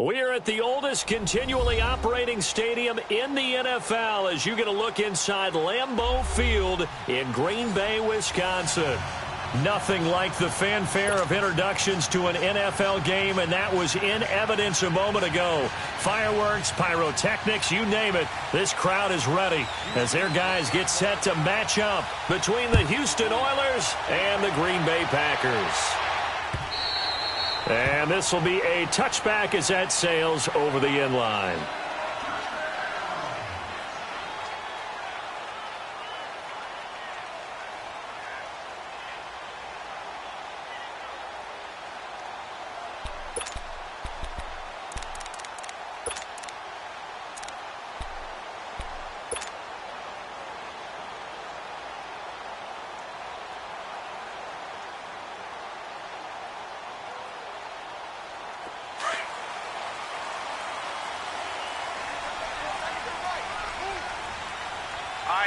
We are at the oldest continually operating stadium in the NFL as you get a look inside Lambeau Field in Green Bay, Wisconsin. Nothing like the fanfare of introductions to an NFL game, and that was in evidence a moment ago. Fireworks, pyrotechnics, you name it. This crowd is ready as their guys get set to match up between the Houston Oilers and the Green Bay Packers. And this will be a touchback as that sails over the end line.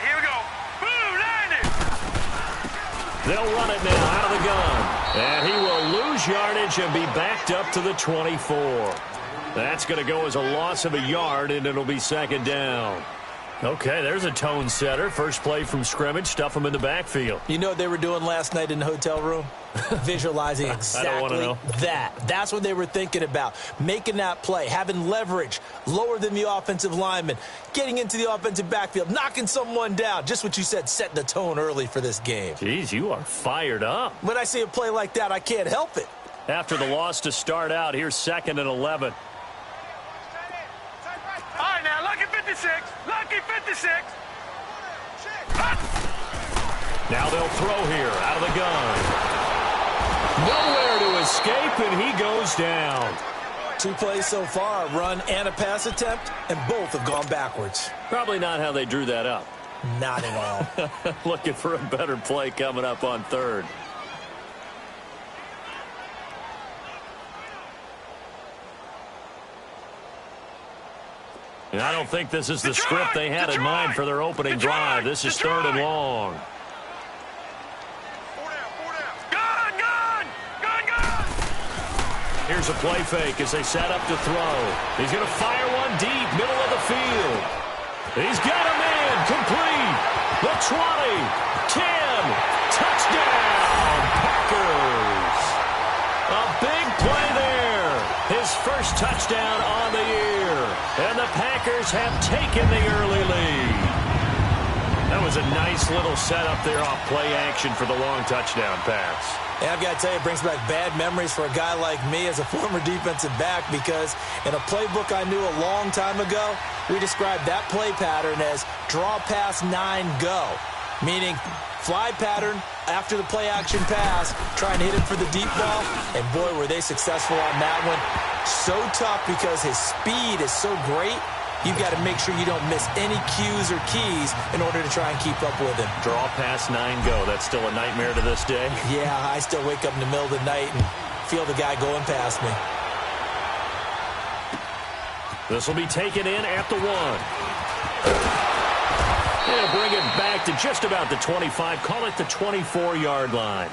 Here we go. Boom, landed. They'll run it now out of the gun. And he will lose yardage and be backed up to the 24. That's going to go as a loss of a yard, and it'll be second down. Okay, there's a tone setter. First play from scrimmage, stuff them in the backfield. You know what they were doing last night in the hotel room? Visualizing exactly that. That's what they were thinking about. Making that play, having leverage, lower than the offensive lineman, getting into the offensive backfield, knocking someone down. Just what you said, setting the tone early for this game. Jeez, you are fired up. When I see a play like that, I can't help it. After the loss to start out, here's 2nd and 11. All right, now, lucky 56. Lucky 56. Now they'll throw here out of the gun. Nowhere to escape, and he goes down. 2 plays so far, a run and a pass attempt, and both have gone backwards. Probably not how they drew that up. Not at all. Looking for a better play coming up on 3rd. And I don't think this is the script they had in mind for their opening drive. This is 3rd and long. Here's a play fake as they set up to throw. He's going to fire one deep, middle of the field. He's got him in, complete. The 20, 10, touchdown, Packers. A big play there. His first touchdown on the year. And the Packers have taken the early lead. That was a nice little setup there off play action for the long touchdown pass. And I've got to tell you, it brings back bad memories for a guy like me as a former defensive back, because in a playbook I knew a long time ago, we described that play pattern as draw pass 9 go, meaning fly pattern after the play action pass, trying to hit it for the deep ball, and boy, were they successful on that one. So tough because his speed is so great. You've got to make sure you don't miss any cues or keys in order to try and keep up with him. Draw past 9 go. That's still a nightmare to this day? Yeah, I still wake up in the middle of the night and feel the guy going past me. This will be taken in at the 1. They'll bring it back to just about the 25. Call it the 24-yard line.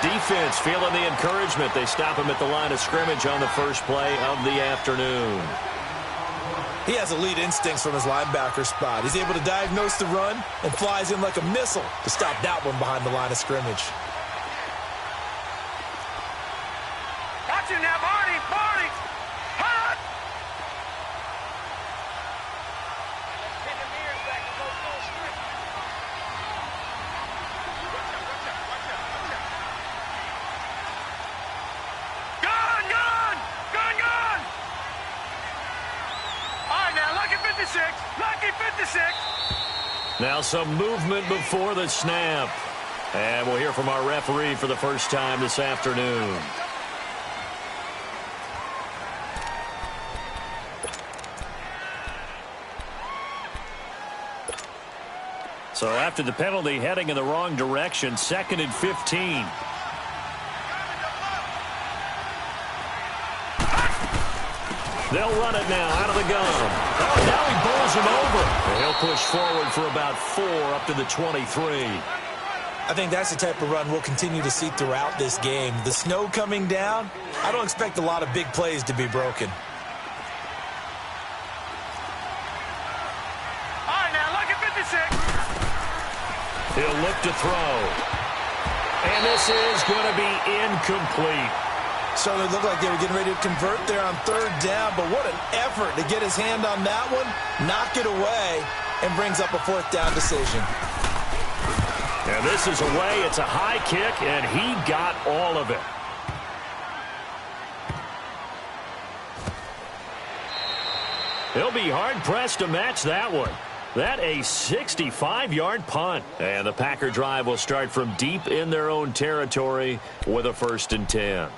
Defense feeling the encouragement. They stop him at the line of scrimmage on the first play of the afternoon. He has elite instincts from his linebacker spot. He's able to diagnose the run and flies in like a missile to stop that one behind the line of scrimmage. Watch him now, Barney! Barney! Hot! Lucky 56. Now some movement before the snap. And we'll hear from our referee for the first time this afternoon. So after the penalty, heading in the wrong direction, 2nd and 15. They'll run it now out of the gun. Oh, now he bowls him over. And he'll push forward for about 4 up to the 23. I think that's the type of run we'll continue to see throughout this game. The snow coming down, I don't expect a lot of big plays to be broken. All right, now, look at 56. He'll look to throw. And this is going to be incomplete. So it looked like they were getting ready to convert there on 3rd down, but what an effort to get his hand on that one, knock it away, and brings up a 4th down decision. And this is away. It's a high kick, and he got all of it. He'll be hard-pressed to match that one. That a 65-yard punt. And the Packer drive will start from deep in their own territory with a 1st and 10.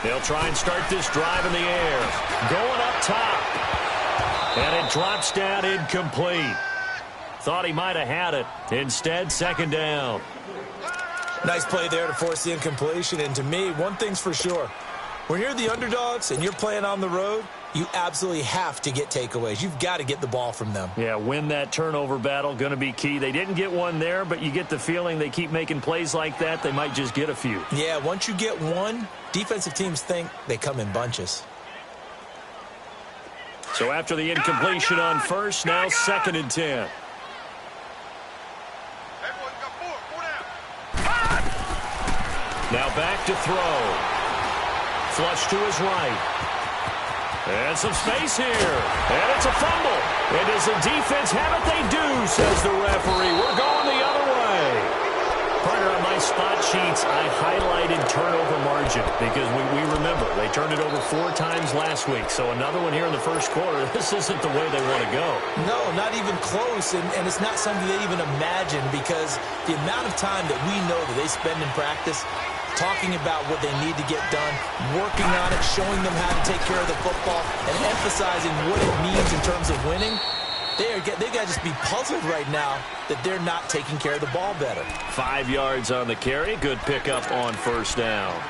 They'll try and start this drive in the air. Going up top. And it drops down incomplete. Thought he might have had it. Instead, 2nd down. Nice play there to force the incompletion. And to me, one thing's for sure. When you're the underdogs and you're playing on the road, you absolutely have to get takeaways. You've got to get the ball from them. Yeah, win that turnover battle, going to be key. They didn't get one there, but you get the feeling they keep making plays like that, they might just get a few. Yeah, once you get one, defensive teams think they come in bunches. So after the incompletion on 1st, now 2nd and 10. Now back to throw. Flush to his right. And some space here. And it's a fumble. And does the defense have it? They do, says the referee. We're going the other way. Partner, on my spot sheets, I highlighted turnover margin because we remember they turned it over 4 times last week. So another one here in the 1st quarter. This isn't the way they want to go. No, not even close. And it's not something they even imagine because the amount of time that we know that they spend in practice talking about what they need to get done, working on it, showing them how to take care of the football, and emphasizing what it means in terms of winning. They got to just be puzzled right now that they're not taking care of the ball better. 5 yards on the carry. Good pickup on 1st down.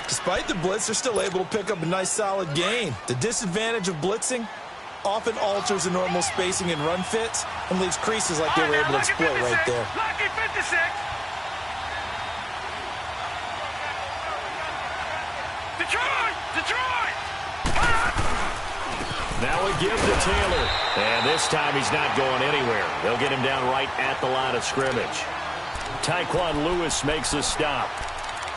Despite the blitz, they're still able to pick up a nice solid gain. The disadvantage of blitzing often alters the normal spacing and run fits and leaves creases like they were able to exploit right there. Lucky 56. Detroit! Now a give to Taylor. And this time he's not going anywhere. They'll get him down right at the line of scrimmage. Tyquan Lewis makes a stop.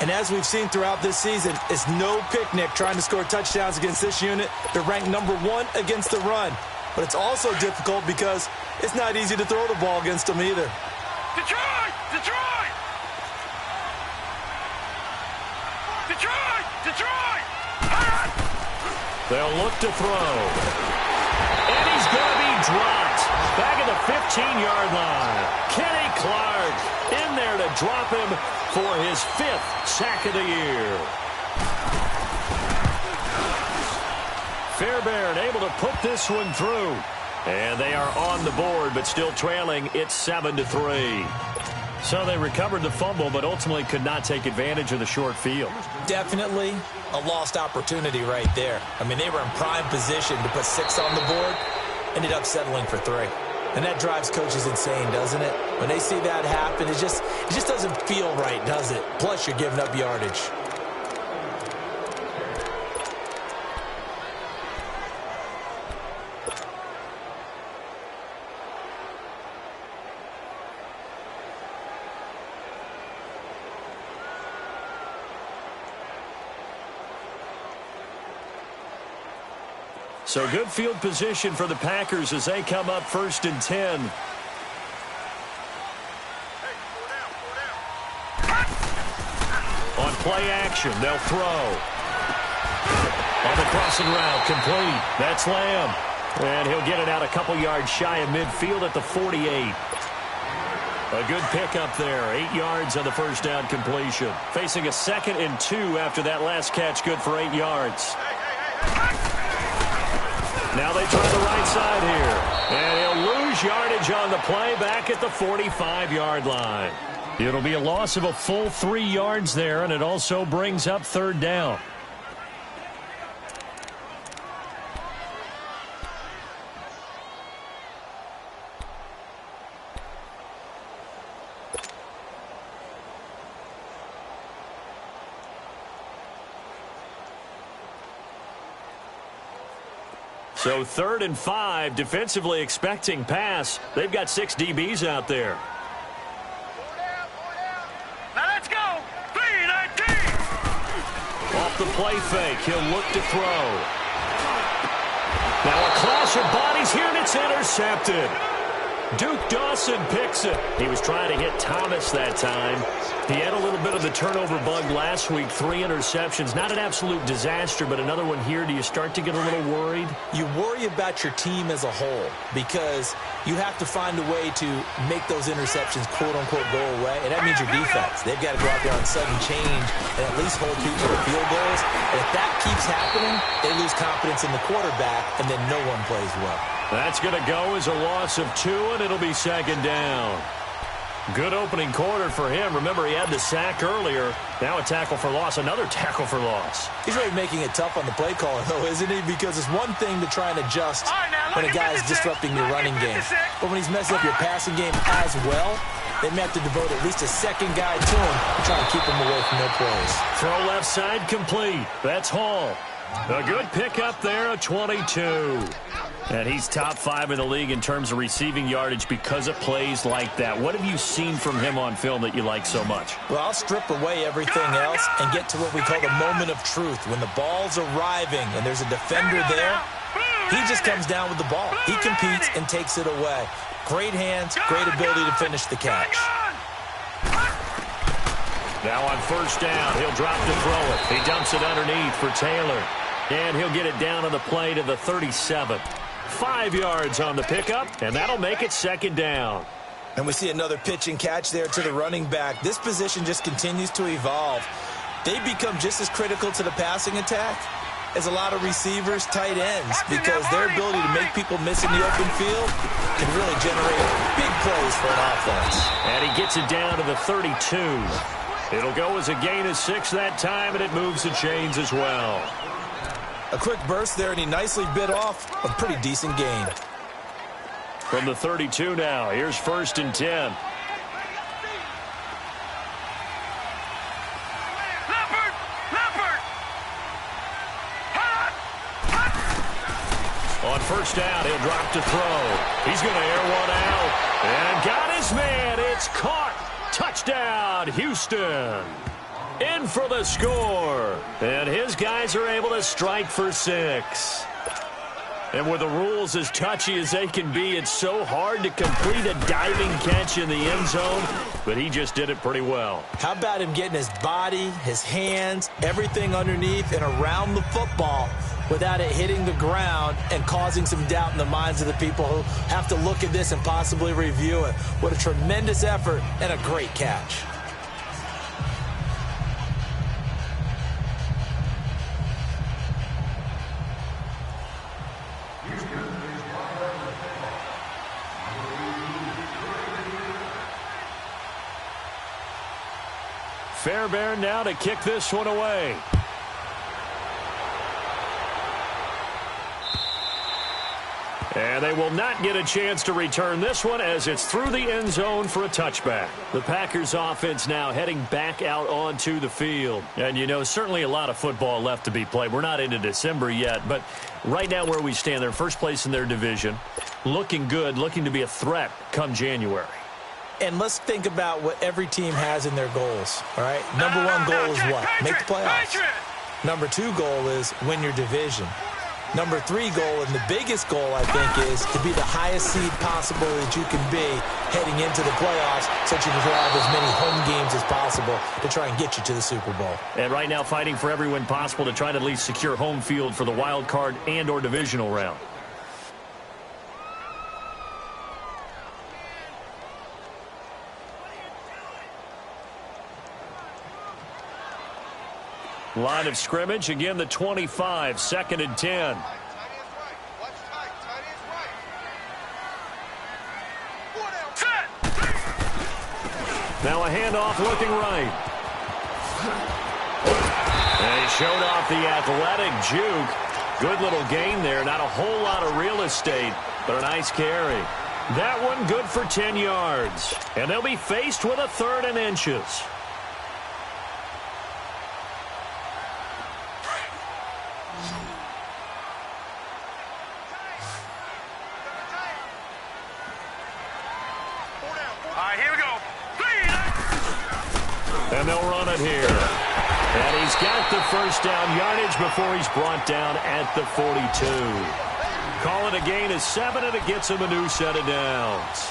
And as we've seen throughout this season, it's no picnic trying to score touchdowns against this unit. They're ranked number 1 against the run. But it's also difficult because it's not easy to throw the ball against them either. Detroit! They'll look to throw. And he's going to be dropped. Back at the 15-yard line. Kenny Clark in there to drop him for his 5th sack of the year. Fairbairn able to put this one through. And they are on the board, but still trailing. It's 7-3. So they recovered the fumble, but ultimately could not take advantage of the short field. Definitely a lost opportunity right there. I mean, they were in prime position to put 6 on the board, ended up settling for 3. And that drives coaches insane, doesn't it? When they see that happen, it just doesn't feel right, does it? Plus, you're giving up yardage. So good field position for the Packers as they come up 1st and 10. On play action, they'll throw. On the crossing route, complete. That's Lamb. And he'll get it out a couple yards shy of midfield at the 48. A good pickup there. 8 yards on the first down completion. Facing a 2nd and 2 after that last catch, good for 8 yards. Now they try the right side here. And he'll lose yardage on the play back at the 45-yard line. It'll be a loss of a full 3 yards there, and it also brings up 3rd down. So 3rd and 5, defensively expecting pass. They've got 6 DBs out there. Now let's go. 3-19. Off the play fake, he'll look to throw. Now a clash of bodies here, and it's intercepted. Duke Dawson picks it. He was trying to hit Thomas that time. He had a little bit of the turnover bug last week. 3 interceptions. Not an absolute disaster, but another one here. Do you start to get a little worried? You worry about your team as a whole because you have to find a way to make those interceptions, quote-unquote, go away, and that means your defense. They've got to go out there on sudden change and at least hold people to field goals. And if that keeps happening, they lose confidence in the quarterback, and then no one plays well. That's going to go as a loss of 2, and it'll be 2nd down. Good opening quarter for him. Remember, he had the sack earlier. Now a tackle for loss, another tackle for loss. He's really making it tough on the play caller, though, isn't he? Because it's one thing to try and adjust when a guy is disrupting your running game. But when he's messing up your passing game as well, they may have to devote at least a second guy to him to try and keep him away from their plays. Throw left side complete. That's Hall. A good pickup there, a 22. And he's top 5 in the league in terms of receiving yardage because of plays like that. What have you seen from him on film that you like so much? Well, I'll strip away everything else and get to what we call the moment of truth. When the ball's arriving and there's a defender there, he just comes down with the ball. He competes and takes it away. Great hands, great ability to finish the catch. Now on first down, he'll drop to throw it. He dumps it underneath for Taylor. And he'll get it down on the play to the 37. 5 yards on the pickup, and that'll make it 2nd down. And we see another pitch and catch there to the running back. This position just continues to evolve. They become just as critical to the passing attack as a lot of receivers, tight ends, because their ability to make people miss in the open field can really generate big plays for an offense. And he gets it down to the 32. It'll go as a gain of 6 that time, and it moves the chains as well. A quick burst there, and he nicely bit off a pretty decent gain. From the 32 now, here's 1st and 10. On first down, he'll drop to throw. He's going to air one out. And got his man. It's caught. Touchdown, Houston. In for the score. And his guys are able to strike for 6. And with the rules as touchy as they can be, it's so hard to complete a diving catch in the end zone, but he just did it pretty well. How about him getting his body, his hands, everything underneath and around the football without it hitting the ground and causing some doubt in the minds of the people who have to look at this and possibly review it. What a tremendous effort and a great catch. Fairbairn now to kick this one away. And they will not get a chance to return this one as it's through the end zone for a touchback. The Packers offense now heading back out onto the field. And, you know, certainly a lot of football left to be played. We're not into December yet, but right now where we stand, they're first place in their division. Looking good, looking to be a threat come January. And let's think about what every team has in their goals, all right? Number one goal is what? Make the playoffs. Number two goal is win your division. Number 3 goal, and the biggest goal, I think, is to be the highest seed possible that you can be heading into the playoffs so that you can have as many home games as possible to try and get you to the Super Bowl. And right now fighting for every win possible to try to at least secure home field for the wild card and or divisional round. Line of scrimmage, again the 25, 2nd and 10. Now a handoff looking right. And he showed off the athletic juke. Good little gain there. Not a whole lot of real estate, but a nice carry. That one good for 10 yards. And they'll be faced with a 3rd and inches. And they'll run it here. And he's got the first down yardage before he's brought down at the 42. Call it a gain of 7, and it gets him a new set of downs.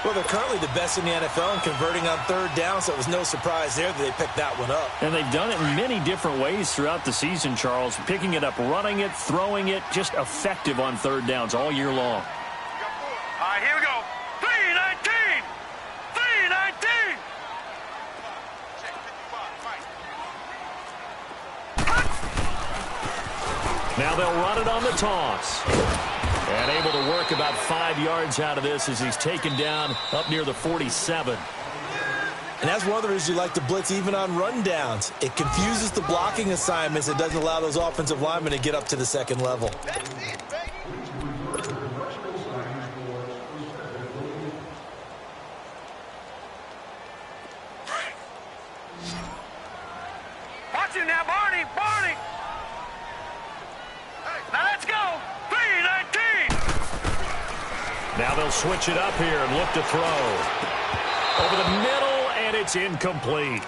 Well, they're currently the best in the NFL in converting on 3rd down, so it was no surprise there that they picked that one up. And they've done it in many different ways throughout the season, Charles. Picking it up, running it, throwing it, just effective on 3rd downs all year long. All right, here we go. 3-19. 3-19. Now they'll run it on the toss. And able to work about 5 yards out of this as he's taken down up near the 47. And that's one of the reasons you like to blitz even on run downs. It confuses the blocking assignments. It doesn't allow those offensive linemen to get up to the 2nd level. Watch it now, Barney. Barney. Now let's go. 3-19. Now they'll switch it up here and look to throw. Over the middle, and it's incomplete.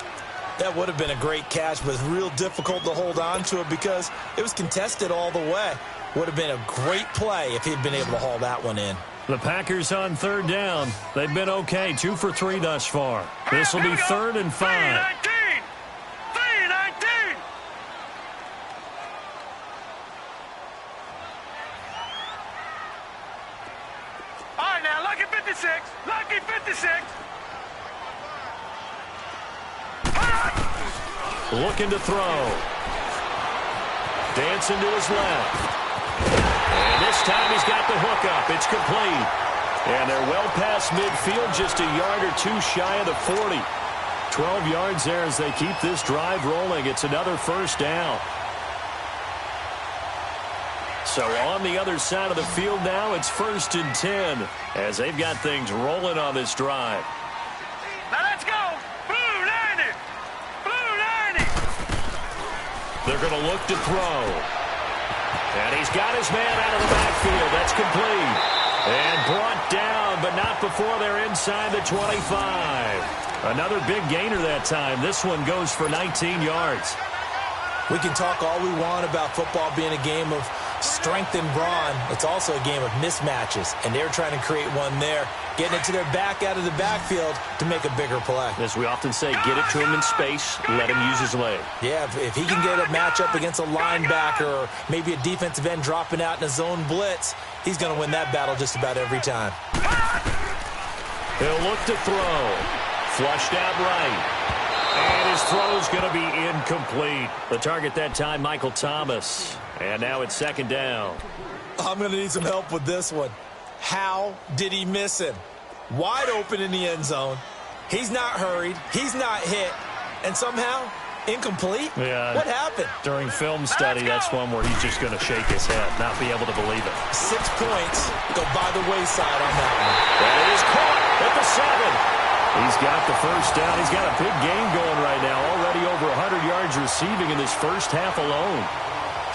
That would have been a great catch, but it's real difficult to hold on to it because it was contested all the way. Would have been a great play if he'd been able to haul that one in. The Packers on 3rd down. They've been okay, 2 for 3 thus far. This will be 3rd and 5. 3-19. 3-19. All right, now, lucky 56. Lucky 56. Looking to throw. Dancing to his left. And this time he's got the hook up. It's complete. And they're well past midfield, just a yard or 2 shy of the 40. 12 yards there as they keep this drive rolling. It's another 1st down. So on the other side of the field now, it's 1st and 10 as they've got things rolling on this drive. Now let's go. Blue 90. Blue 90. They're going to look to throw. And he's got his man out of the backfield. That's complete. And brought down, but not before they're inside the 25. Another big gainer that time. This one goes for 19 yards. We can talk all we want about football being a game of strength and brawn. It's also a game of mismatches, and they're trying to create one there, getting it to their back out of the backfield to make a bigger play. As we often say, get it to him in space, let him use his leg. Yeah, if he can get a matchup against a linebacker or maybe a defensive end dropping out in a zone blitz, he's going to win that battle just about every time. He'll look to throw. Flushed out right. And his throw's going to be incomplete. The target that time, Michael Thomas. And now it's 2nd down. I'm going to need some help with this one. How did he miss him? Wide open in the end zone. He's not hurried. He's not hit. And somehow, incomplete? Yeah. What happened? During film study, that's one where he's just going to shake his head, not be able to believe it. 6 points go by the wayside on that one. And it is caught at the 7. He's got the first down. He's got a big game going right now. Already over 100 yards receiving in this first half alone.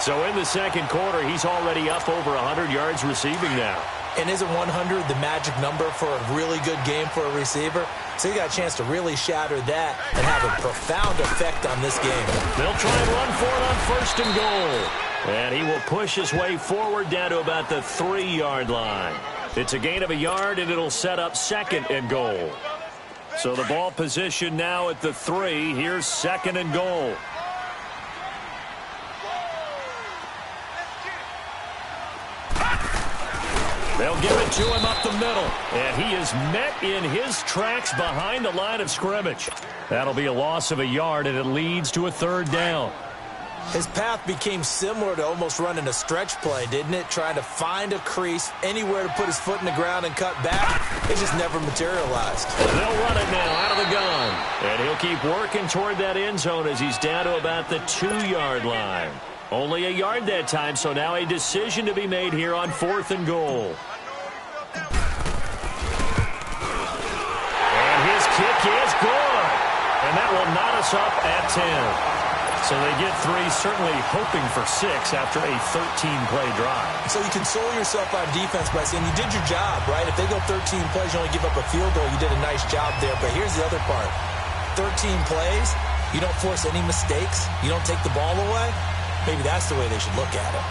So in the 2nd quarter, he's already up over 100 yards receiving now. And isn't 100 the magic number for a really good game for a receiver? So you got a chance to really shatter that and have a profound effect on this game. They'll try and run for it on 1st and goal. And he will push his way forward down to about the 3-yard line. It's a gain of a yard, and it'll set up 2nd and goal. So the ball position now at the 3. Here's 2nd and goal. They'll give it to him up the middle. And he is met in his tracks behind the line of scrimmage. That'll be a loss of a yard, and it leads to a 3rd down. His path became similar to almost running a stretch play, didn't it? Trying to find a crease, anywhere to put his foot in the ground and cut back. It just never materialized. They'll run it now out of the gun. And he'll keep working toward that end zone as he's down to about the 2-yard line. Only a yard that time, so now a decision to be made here on 4th and goal. And his kick is good. And that will knot us up at 10. So they get 3, certainly hoping for 6 after a 13-play drive. So you console yourself on defense by saying you did your job, right? If they go 13 plays, you only give up a field goal, you did a nice job there. But here's the other part. 13 plays, you don't force any mistakes, you don't take the ball away. Maybe that's the way they should look at it.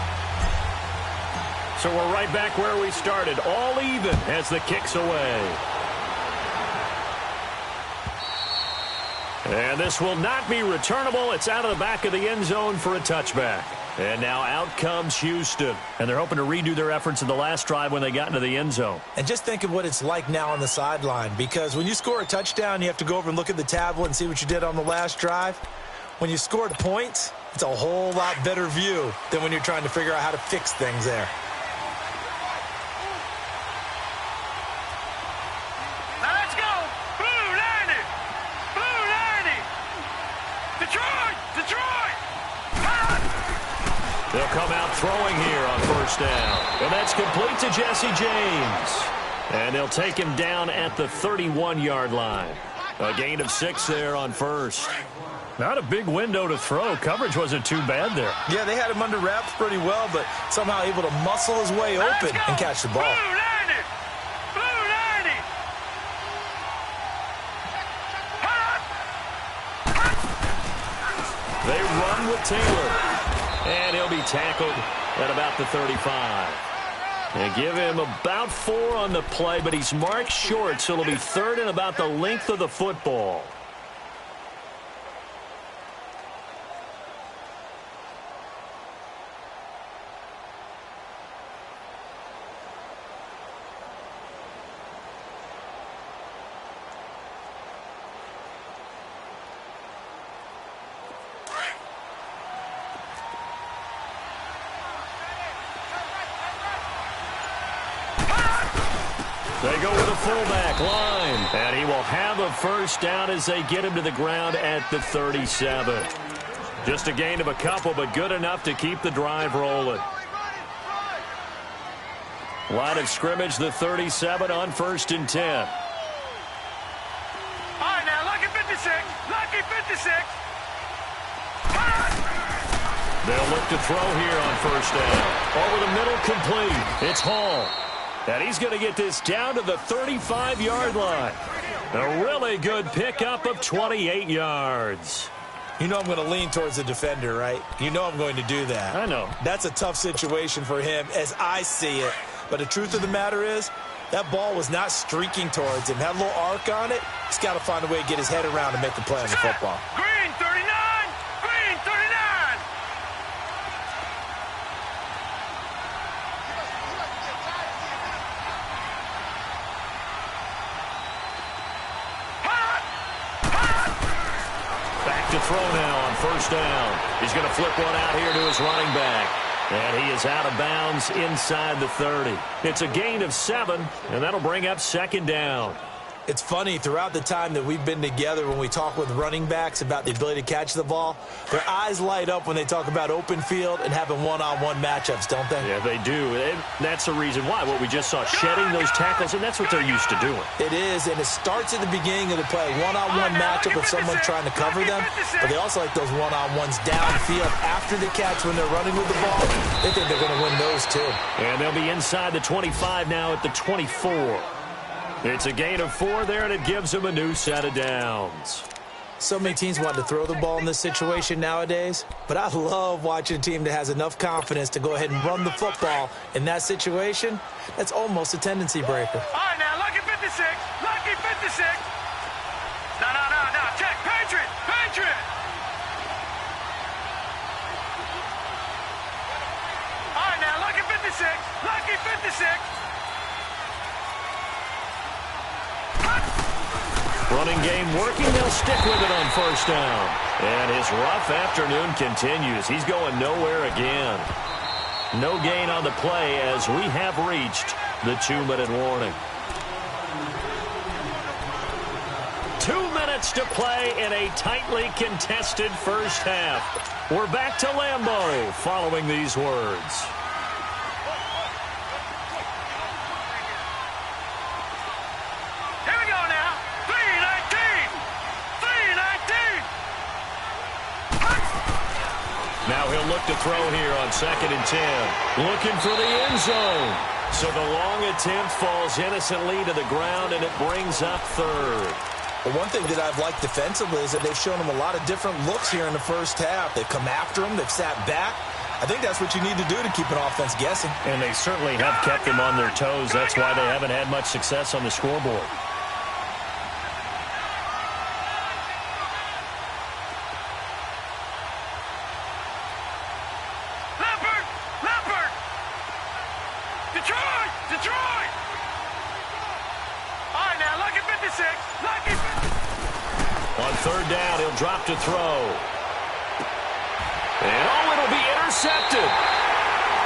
So we're right back where we started, all even as the kick's away. And this will not be returnable. It's out of the back of the end zone for a touchback. And now out comes Houston. And they're hoping to redo their efforts in the last drive when they got into the end zone. And just think of what it's like now on the sideline. Because when you score a touchdown, you have to go over and look at the tablet and see what you did on the last drive. When you scored points, it's a whole lot better view than when you're trying to figure out how to fix things there. They'll come out throwing here on 1st down. And that's complete to Jesse James. And they'll take him down at the 31-yard line. A gain of 6 there on 1st. Not a big window to throw. Coverage wasn't too bad there. Yeah, they had him under wraps pretty well, but somehow able to muscle his way open and catch the ball. They run with Taylor. And he'll be tackled at about the 35. And give him about 4 on the play, but he's marked short, so it'll be 3rd and about the length of the football. They go with a fullback line, and he will have a 1st down as they get him to the ground at the 37. Just a gain of a couple, but good enough to keep the drive rolling. Line of scrimmage, the 37 on 1st and 10. All right, now, lucky 56. Lucky 56. They'll look to throw here on 1st down. Over the middle, complete. It's Hall. And he's going to get this down to the 35-yard line. A really good pickup of 28 yards. You know I'm going to lean towards the defender, right? You know I'm going to do that. I know. That's a tough situation for him as I see it. But the truth of the matter is, that ball was not streaking towards him. Had a little arc on it. He's got to find a way to get his head around and make the play on the football. Green 39! Green 39! To throw now on 1st down. He's going to flip one out here to his running back. And he is out of bounds inside the 30. It's a gain of 7, and that'll bring up 2nd down. It's funny, throughout the time that we've been together, when we talk with running backs about the ability to catch the ball, their eyes light up when they talk about open field and having one-on-one matchups, don't they? Yeah, they do. And that's the reason why. What we just saw, shedding those tackles, and that's what they're used to doing. It is, and it starts at the beginning of the play. One-on-one matchup with someone trying to cover them, but they also like those one-on-ones downfield after the catch when they're running with the ball. They think they're going to win those, too. And they'll be inside the 25 now at the 24. It's a gain of 4 there, and it gives them a new set of downs. So many teams want to throw the ball in this situation nowadays, but I love watching a team that has enough confidence to go ahead and run the football in that situation. That's almost a tendency breaker. All right, now, lucky 56. Lucky 56. No. Check. Patriot. All right, now, lucky 56. Lucky 56. Running game working. They'll stick with it on first down. And his rough afternoon continues. He's going nowhere again. No gain on the play as we have reached the 2-minute warning. 2 minutes to play in a tightly contested first half. We're back to Lambeau following these words. Here we go now. 3-19. Now he'll look to throw here on 2nd and 10. Looking for the end zone. So the long attempt falls innocently to the ground, and it brings up 3rd. Well, one thing that I've liked defensively is that they've shown him a lot of different looks here in the first half. They've come after him. They've sat back. I think that's what you need to do to keep an offense guessing. And they certainly have kept them on their toes. That's why they haven't had much success on the scoreboard. Leopard. Detroit. All right, now, lucky 56. Lucky 56. On 3rd down, he'll drop to throw. And it'll be intercepted.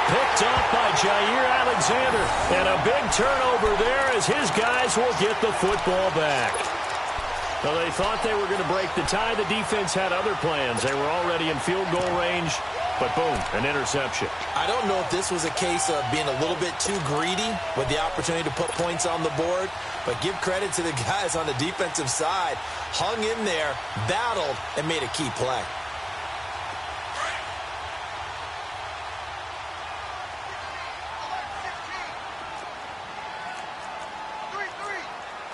Picked off by Jair Alexander. And a big turnover there as his guys will get the football back. Well, they thought they were going to break the tie. The defense had other plans. They were already in field goal range. But boom, an interception. I don't know if this was a case of being a little bit too greedy with the opportunity to put points on the board, but give credit to the guys on the defensive side. Hung in there, battled, and made a key play.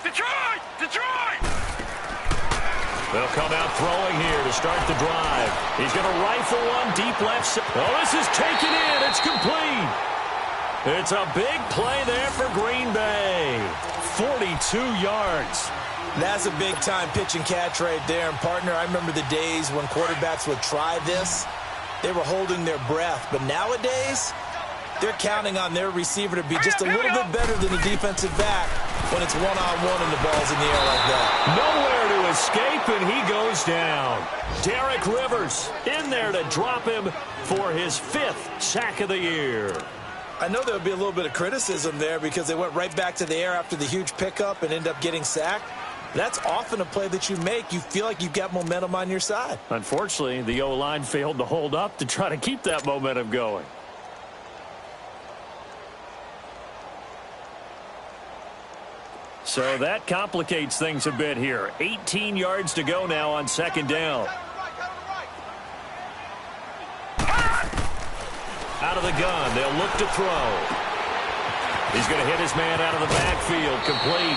Detroit. They'll come out throwing here to start the drive. He's going to rifle one deep left. Oh, this is taken in. It's complete. It's a big play there for Green Bay. 42 yards. That's a big-time pitch and catch right there. And, partner, I remember the days when quarterbacks would try this. They were holding their breath. But nowadays, they're counting on their receiver to be just a little bit better than the defensive back when it's one-on-one and the ball's in the air like that. Nowhere to escape, and he goes down. Derek Rivers in there to drop him for his 5th sack of the year. I know there'll be a little bit of criticism there because they went right back to the air after the huge pickup and end up getting sacked. That's often a play that you make. You feel like you've got momentum on your side. Unfortunately, the O-line failed to hold up to try to keep that momentum going. So that complicates things a bit here. 18 yards to go now on 2nd down. Out of the gun, they'll look to throw. He's going to hit his man out of the backfield, complete.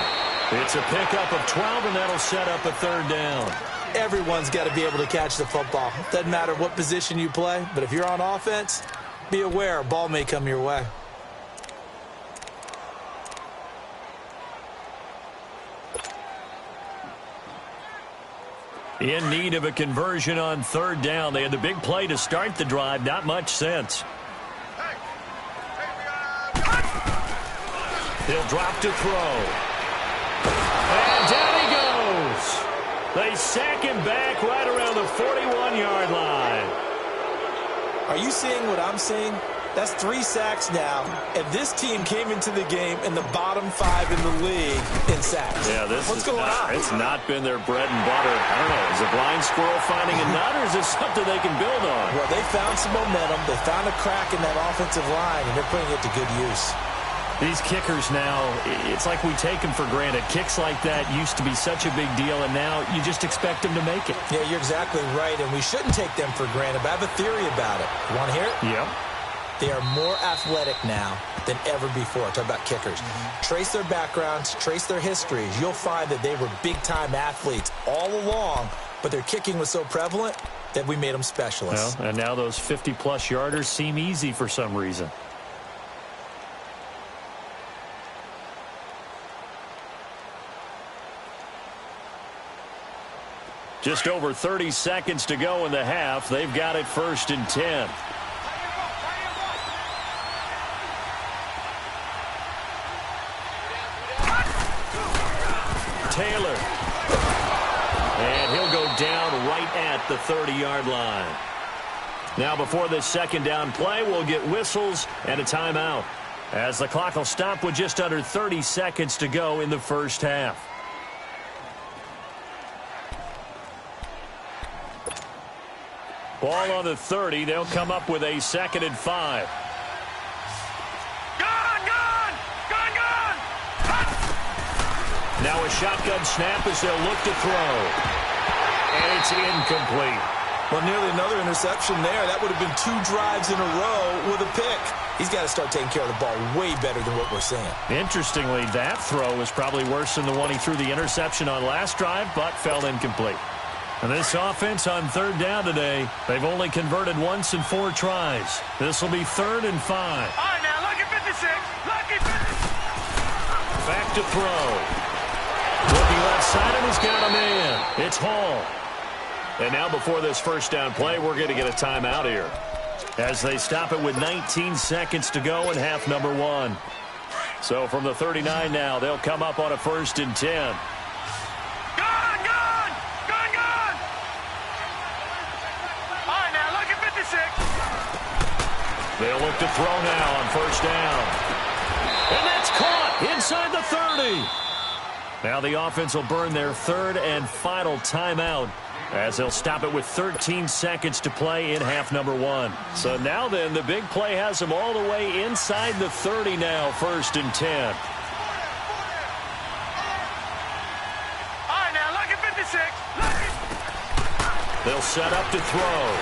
It's a pickup of 12, and that'll set up a 3rd down. Everyone's got to be able to catch the football. Doesn't matter what position you play, but if you're on offense, be aware a ball may come your way. In need of a conversion on 3rd down. They had the big play to start the drive. Not much sense. He'll drop to throw. And down he goes. They sack him back right around the 41-yard line. Are you seeing what I'm seeing? That's 3 sacks now, and this team came into the game in the bottom 5 in the league in sacks. Yeah, What's going on? It's not been their bread and butter. I don't know. Is a blind squirrel finding a nut, or is this something they can build on? Well, they found some momentum. They found a crack in that offensive line, and they're putting it to good use. These kickers now, it's like we take them for granted. Kicks like that used to be such a big deal, and now you just expect them to make it. Yeah, you're exactly right, and we shouldn't take them for granted, but I have a theory about it. You want to hear it? Yep. They are more athletic now than ever before. Talk about kickers. Trace their backgrounds, trace their histories. You'll find that they were big-time athletes all along but their kicking was so prevalent that we made them specialists. Well, and now those 50-plus yarders seem easy for some reason. Just over 30 seconds to go in the half. They've got it 1st and 10. Taylor. And he'll go down right at the 30-yard line. Now before this second down play, we'll get whistles and a timeout, as the clock will stop with just under 30 seconds to go in the first half. Ball on the 30. They'll come up with a 2nd and 5. Now a shotgun snap as they'll look to throw. And it's incomplete. Well, nearly another interception there. That would have been 2 drives in a row with a pick. He's got to start taking care of the ball way better than what we're seeing. Interestingly, that throw was probably worse than the one he threw the interception on last drive, but fell incomplete. And this offense on 3rd down today, they've only converted once in 4 tries. This will be 3rd and 5. All right, now, lucky 56. Lucky 56. Back to throw. Looking left side, and he's got a man. It's Hall. And now before this first down play, we're going to get a timeout here, as they stop it with 19 seconds to go in half number 1. So from the 39 now, they'll come up on a 1st and 10. They'll look to throw now on 1st down. And that's caught inside the 30. Now the offense will burn their 3rd and final timeout, as they'll stop it with 13 seconds to play in half number 1. So now then, the big play has them all the way inside the 30 now, 1st and 10. All right, now, lucky 56. They'll set up to throw.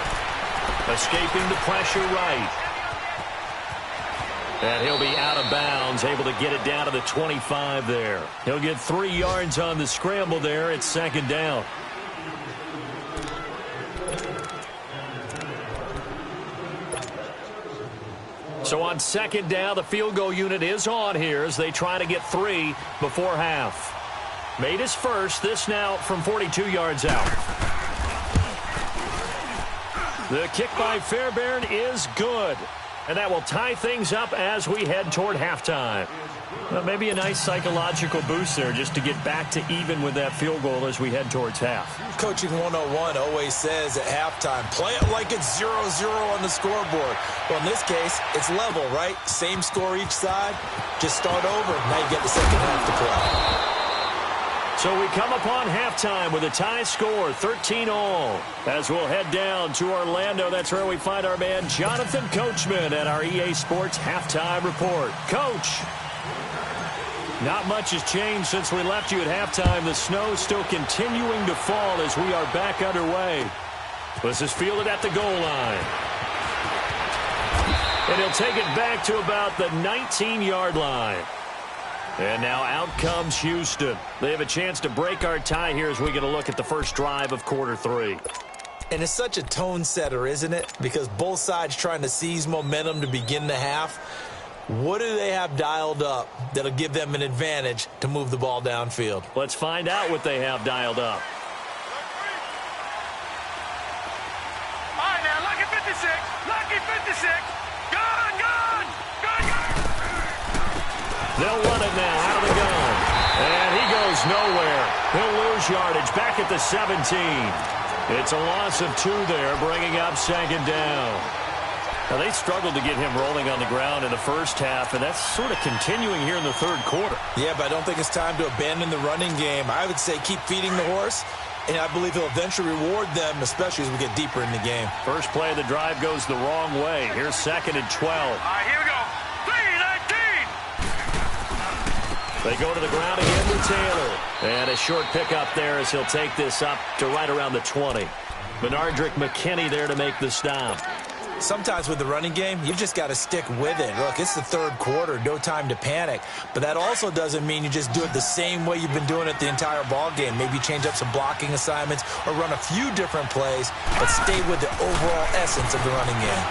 Escaping the pressure right. And he'll be out of bounds, able to get it down to the 25 there. He'll get 3 yards on the scramble there. It's 2nd down. So on 2nd down, the field goal unit is on here as they try to get 3 before half. Made his first. This now from 42 yards out. The kick by Fairbairn is good. And that will tie things up as we head toward halftime. Well, maybe a nice psychological boost there just to get back to even with that field goal as we head towards half. Coaching 101 always says at halftime, play it like it's 0-0 on the scoreboard. Well, in this case, it's level, right? Same score each side. Just start over. Now you get the second half to play. So we come upon halftime with a tie score, 13-all. As we'll head down to Orlando, that's where we find our man Jonathan Coachman at our EA Sports Halftime Report. Coach, not much has changed since we left you at halftime. The snow still continuing to fall as we are back underway. This is fielded at the goal line. And he'll take it back to about the 19-yard line. And now out comes Houston. They have a chance to break our tie here as we get a look at the first drive of quarter 3. And it's such a tone setter, isn't it? Because both sides trying to seize momentum to begin the half. What do they have dialed up that'll give them an advantage to move the ball downfield? Let's find out what they have dialed up. All right, now, lucky 56. Lucky 56. They'll run it now out of the gun. And he goes nowhere. He'll lose yardage back at the 17. It's a loss of 2 there, bringing up 2nd down. Now, they struggled to get him rolling on the ground in the first half, and that's sort of continuing here in the 3rd quarter. Yeah, but I don't think it's time to abandon the running game. I would say keep feeding the horse, and I believe he'll eventually reward them, especially as we get deeper in the game. First play of the drive goes the wrong way. Here's 2nd and 12. All right, here we go. 3-19. They go to the ground again with Taylor. And a short pickup there as he'll take this up to right around the 20. Benardrick McKinney there to make the stop. Sometimes with the running game, you've just got to stick with it. Look, it's the third quarter, no time to panic. But that also doesn't mean you just do it the same way you've been doing it the entire ball game. Maybe change up some blocking assignments or run a few different plays, but stay with the overall essence of the running game.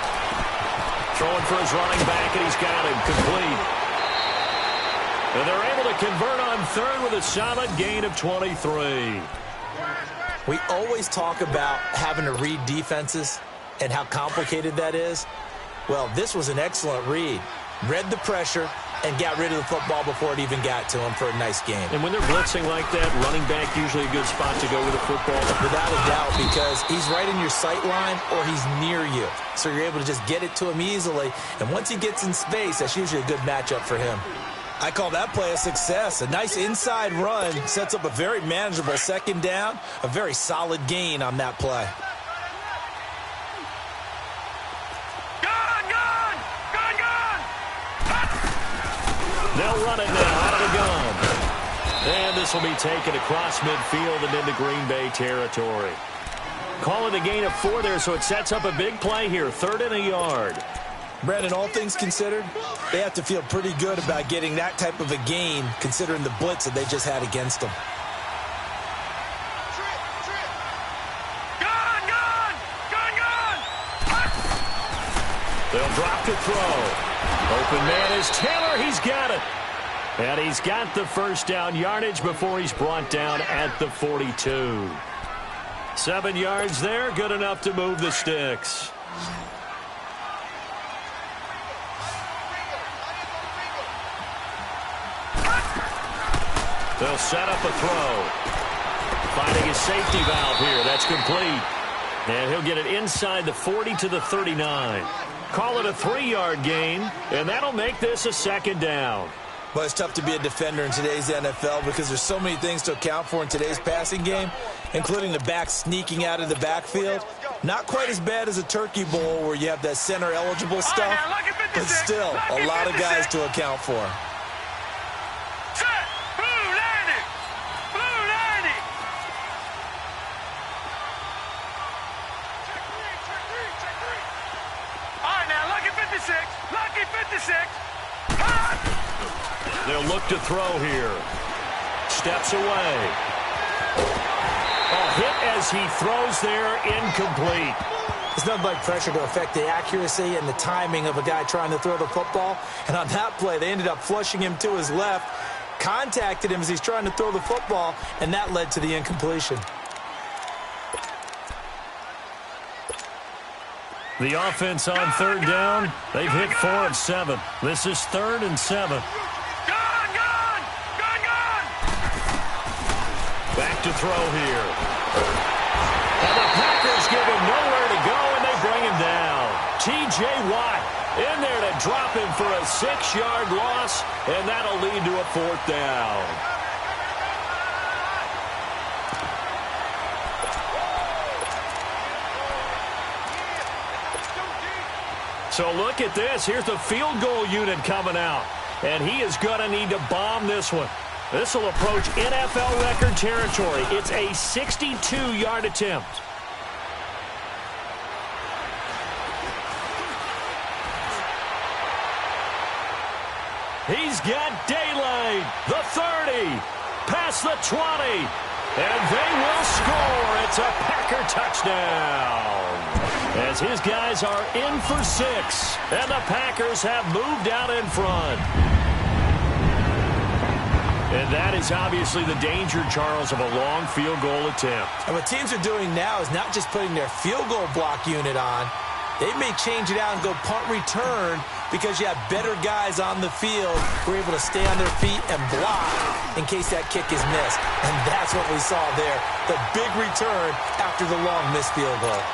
Throwing for his running back, and he's got him complete. And they're able to convert on third with a solid gain of 23. We always talk about having to read defenses and how complicated that is. Well, this was an excellent read. Read the pressure and got rid of the football before it even got to him for a nice game. And when they're blitzing like that, running back usually a good spot to go with the football. Without a doubt, because he's right in your sight line or he's near you. So you're able to just get it to him easily. And once he gets in space, that's usually a good matchup for him. I call that play a success. A nice inside run sets up a very manageable second down. A very solid gain on that play. They'll run it now out of the gun. And this will be taken across midfield and into Green Bay territory. Calling a gain of 4 there, so it sets up a big play here. 3rd and a yard. Brandon, all things considered, they have to feel pretty good about getting that type of a gain, considering the blitz that they just had against them. They'll drop to throw. Open man is Taylor. He's got it. And he's got the first down yardage before he's brought down at the 42. 7 yards there, good enough to move the sticks. They'll set up a throw. Finding his safety valve here. That's complete. And he'll get it inside the 40 to the 39. Call it a 3-yard gain, and that'll make this a 2nd down. Well, it's tough to be a defender in today's NFL because there's so many things to account for in today's passing game, including the back sneaking out of the backfield. Not quite as bad as a turkey bowl where you have that center-eligible stuff, but still a lot of guys to account for. They'll look to throw here. Steps away. A hit as he throws there, incomplete. It's nothing like pressure to affect the accuracy and the timing of a guy trying to throw the football. And on that play, they ended up flushing him to his left, contacted him as he's trying to throw the football, and that led to the incompletion. The offense on 3rd down. They've hit 4 of 7. This is 3rd and 7. Back to throw here. And the Packers give him nowhere to go, and they bring him down. T.J. Watt in there to drop him for a 6-yard loss, and that'll lead to a 4th down. So look at this. Here's the field goal unit coming out, and he is going to need to bomb this one. This will approach NFL record territory. It's a 62-yard attempt. He's got daylight. The 30. Past the 20. And they will score. It's a Packer touchdown. As his guys are in for 6. And the Packers have moved out in front. And that is obviously the danger, Charles, of a long field goal attempt. And what teams are doing now is not just putting their field goal block unit on. They may change it out and go punt return because you have better guys on the field who are able to stay on their feet and block in case that kick is missed. And that's what we saw there, the big return after the long missed field goal.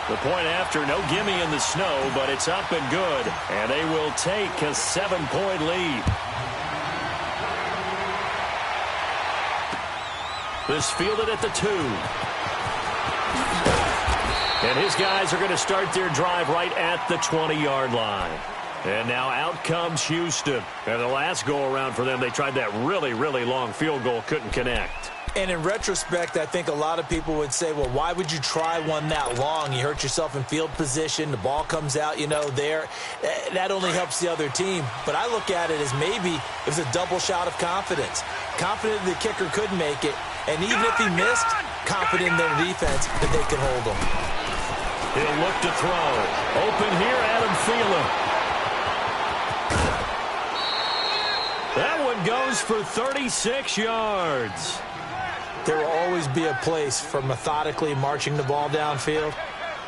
The point after, no gimme in the snow, but it's up and good. And they will take a 7-point lead. This fielded at the 2. And his guys are going to start their drive right at the 20-yard line. And now out comes Houston. And the last go-around for them, they tried that really, really long field goal, couldn't connect. And in retrospect, I think a lot of people would say, well, why would you try one that long? You hurt yourself in field position. The ball comes out, there. That only helps the other team. But I look at it as maybe it was a double shot of confidence. Confident the kicker could make it. And even if he missed, confident in their defense that they could hold him. He'll look to throw. Open here, Adam Thielen. That one goes for 36 yards. There will always be a place for methodically marching the ball downfield.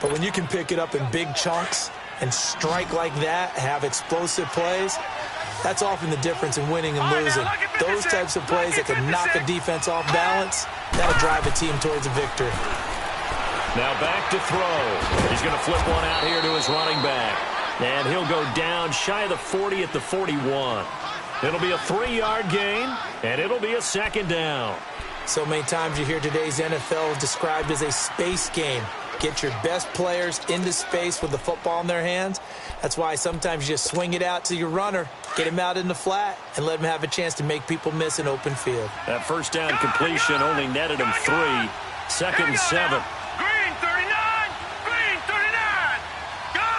But when you can pick it up in big chunks and strike like that, have explosive plays, that's often the difference in winning and losing. Those types of plays that can knock a defense off balance, that'll drive a team towards a victory. Now back to throw. He's going to flip one out here to his running back. And he'll go down shy of the 40 at the 41. It'll be a 3-yard gain, and it'll be a second down. So many times you hear today's NFL described as a space game. Get your best players into space with the football in their hands. That's why sometimes you just swing it out to your runner, get him out in the flat, and let him have a chance to make people miss an open field. That first down completion only netted him 3. Second and 7. Green 39! Green 39! Gone!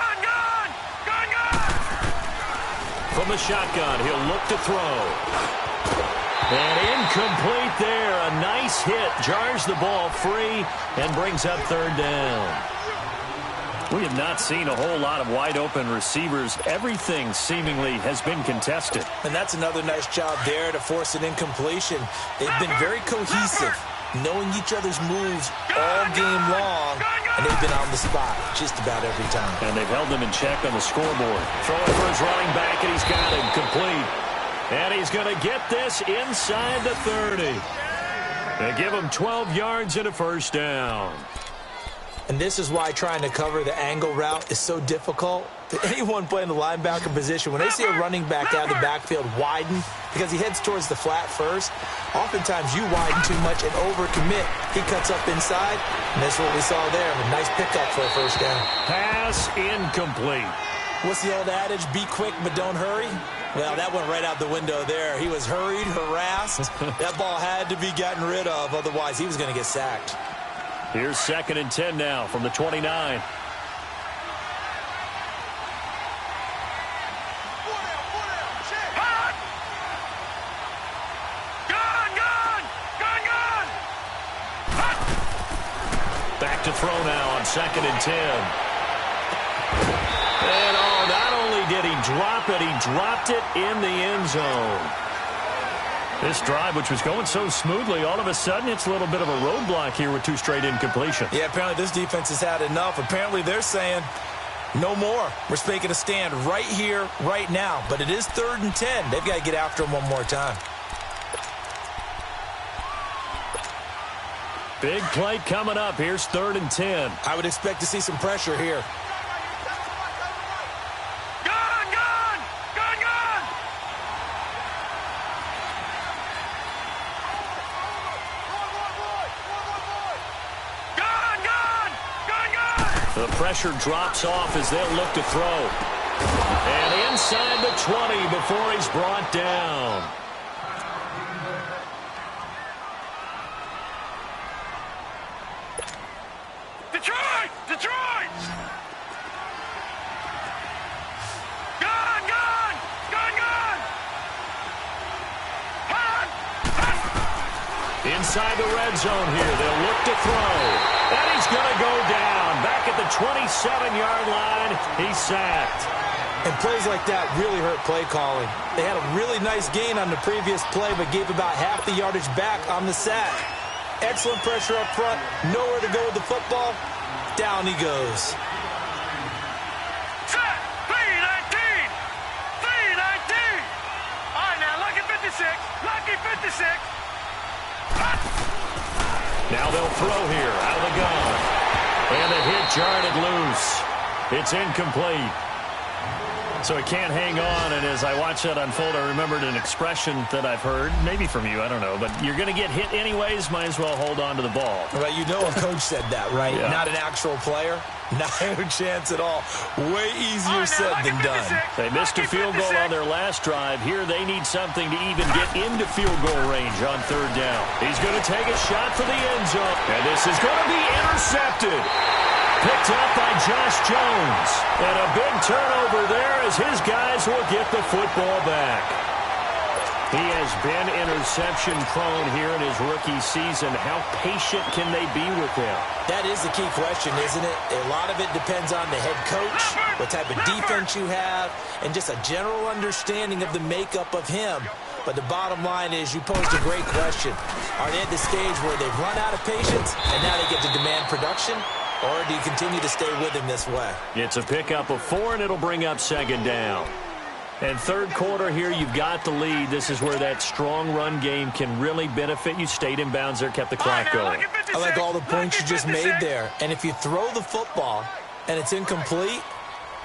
From the shotgun, he'll look to throw. And incomplete there. A nice hit. Jars the ball free and brings up third down. We have not seen a whole lot of wide-open receivers. Everything seemingly has been contested. And that's another nice job there to force an incompletion. They've been very cohesive, knowing each other's moves all game long, and they've been on the spot just about every time. And they've held them in check on the scoreboard. Throwing for his running back, and he's got him complete. And he's going to get this inside the 30. They give him 12 yards and a first down. And this is why trying to cover the angle route is so difficult. Anyone playing the linebacker position, when they see a running back out of the backfield widen, because he heads towards the flat first, oftentimes you widen too much and overcommit. He cuts up inside, and that's what we saw there. A nice pickup for a first down. Pass incomplete. What's the old adage? Be quick, but don't hurry. Well, that went right out the window there. He was hurried, harassed. That ball had to be gotten rid of, otherwise he was going to get sacked. Here's 2nd and 10 now from the 29. Back to throw now on 2nd and 10. And not only did he drop it, he dropped it in the end zone. This drive, which was going so smoothly, all of a sudden it's a little bit of a roadblock here with 2 straight incompletions. Yeah, apparently this defense has had enough. Apparently they're saying, no more. We're making a stand right here, right now. But it is 3rd and 10. They've got to get after him one more time. Big play coming up. Here's 3rd and 10. I would expect to see some pressure here. The pressure drops off as they'll look to throw. And inside the 20 before he's brought down. Detroit! Detroit! Gone! Inside the red zone here. They'll look to throw. And he's going to go down. Back at the 27-yard line. He's sacked. And plays like that really hurt play calling. They had a really nice gain on the previous play, but gave about half the yardage back on the sack. Excellent pressure up front. Nowhere to go with the football. Down he goes. Set! 3-19! 3-19! All right, now, lucky 56. Lucky 56. Now they'll throw here out of the gun. And the hit jarred it loose. It's incomplete. So he can't hang on, and as I watch that unfold, I remembered an expression that I've heard, maybe from you, I don't know, but you're going to get hit anyways, might as well hold on to the ball. Well, you know a coach said that, right? Yeah. Not an actual player. No chance at all. Way easier said than done. They missed a field goal on their last drive. Here they need something to even get into field goal range on third down. He's going to take a shot for the end zone, and this is going to be intercepted. Picked up by Josh Jones. And a big turnover there as his guys will get the football back. He has been interception-prone here in his rookie season. How patient can they be with him? That is the key question, isn't it? A lot of it depends on the head coach, what type of defense you have, and just a general understanding of the makeup of him. But the bottom line is you posed a great question. Are they at the stage where they've run out of patience and now they get to demand production? Or do you continue to stay with him this way? It's a pickup of 4, and it'll bring up second down. And third quarter here, you've got the lead. This is where that strong run game can really benefit you. Stayed in bounds there, kept the clock going. I like all the points you just made there. And if you throw the football and it's incomplete,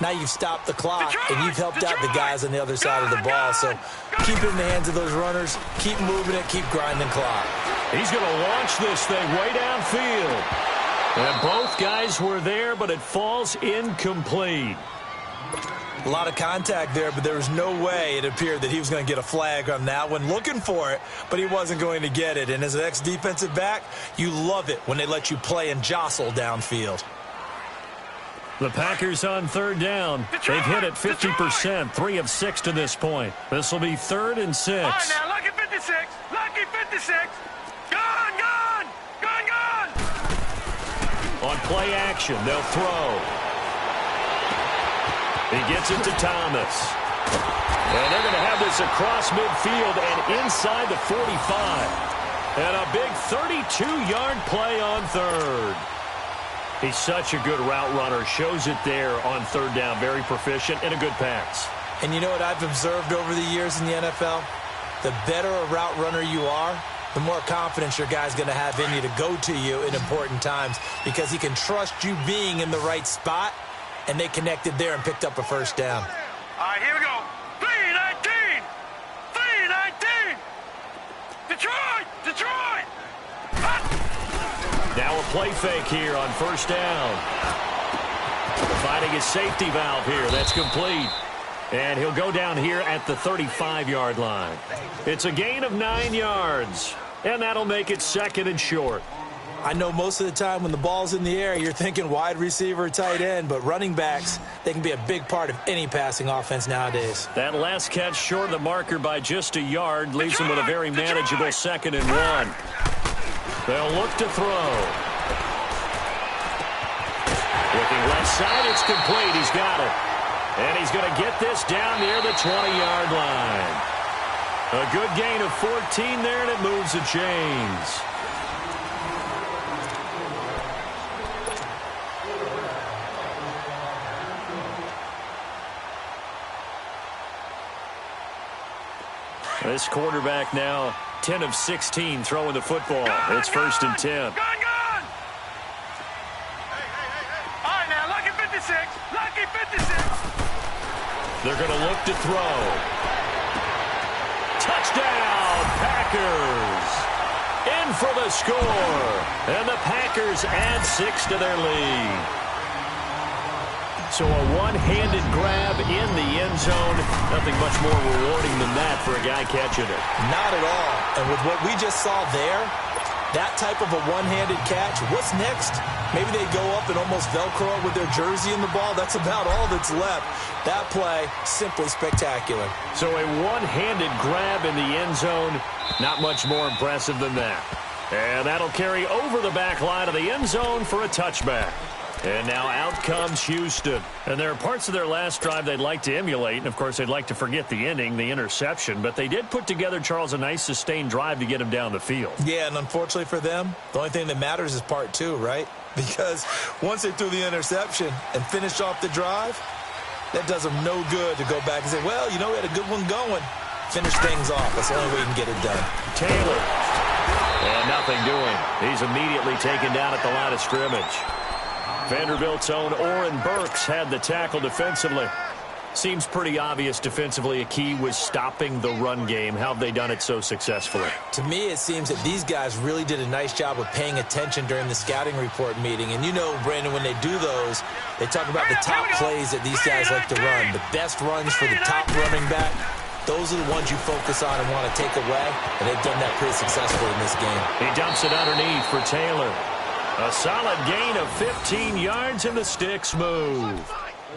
now you've stopped the clock and you've helped out the guys on the other side of the ball. So keep it in the hands of those runners. Keep moving it. Keep grinding clock. He's going to launch this thing way downfield. And both guys were there, but it falls incomplete. A lot of contact there, but there was no way it appeared that he was going to get a flag on that one. Looking for it, but he wasn't going to get it. And as an ex-defensive back, you love it when they let you play and jostle downfield. The Packers on third down. They've hit it 50%, 3 of 6 to this point. This will be 3rd and 6. All right, now, lucky 56. Lucky 56. Gone, gone. Gone, gone. On play action, they'll throw. He gets it to Thomas. And they're going to have this across midfield and inside the 45. And a big 32-yard play on third. He's such a good route runner. Shows it there on third down. Very proficient and a good pass. And you know what I've observed over the years in the NFL? The better a route runner you are, the more confidence your guy's going to have in you to go to you in important times because he can trust you being in the right spot. And they connected there and picked up a first down. All right, here we go. 3-19. 3-19. Detroit. Detroit. Now a play fake here on first down. Finding his safety valve here. That's complete. And he'll go down here at the 35-yard line. It's a gain of 9 yards. And that'll make it 2nd and short. I know most of the time when the ball's in the air, you're thinking wide receiver, tight end, but running backs, they can be a big part of any passing offense nowadays. That last catch short of the marker by just a yard leaves him with a very manageable 2nd and 1. They'll look to throw. Looking left side, it's complete. He's got it. And he's going to get this down near the 20-yard line. A good gain of 14 there, and it moves the chains. This quarterback now 10 of 16 throwing the football. It's 1st and 10. Gone, gone. All right, now, lucky 56. Lucky 56. They're going to look to throw. Touchdown, Packers. In for the score. And the Packers add 6 to their lead. So a one-handed grab in the end zone. Nothing much more rewarding than that for a guy catching it. Not at all. And with what we just saw there, that type of a one-handed catch, what's next? Maybe they go up and almost Velcro with their jersey in the ball. That's about all that's left. That play, simply spectacular. So a one-handed grab in the end zone, not much more impressive than that. And that'll carry over the back line of the end zone for a touchback. And now out comes Houston. And there are parts of their last drive they'd like to emulate. And, of course, they'd like to forget the ending, the interception. But they did put together, Charles, a nice sustained drive to get him down the field. Yeah, and unfortunately for them, the only thing that matters is part 2, right? Because once they threw the interception and finished off the drive, that does them no good to go back and say, well, you know, we had a good one going. Finish things off. That's the only way you can get it done. Taylor. And nothing doing. He's immediately taken down at the line of scrimmage. Vanderbilt's own Oren Burks had the tackle defensively. Seems pretty obvious defensively a key was stopping the run game. How have they done it so successfully? To me, it seems that these guys really did a nice job of paying attention during the scouting report meeting. And you know, Brandon, when they do those, they talk about the top plays that these guys like to run. The best runs for the top running back. Those are the ones you focus on and want to take away. And they've done that pretty successfully in this game. He dumps it underneath for Taylor. A solid gain of 15 yards and the sticks move.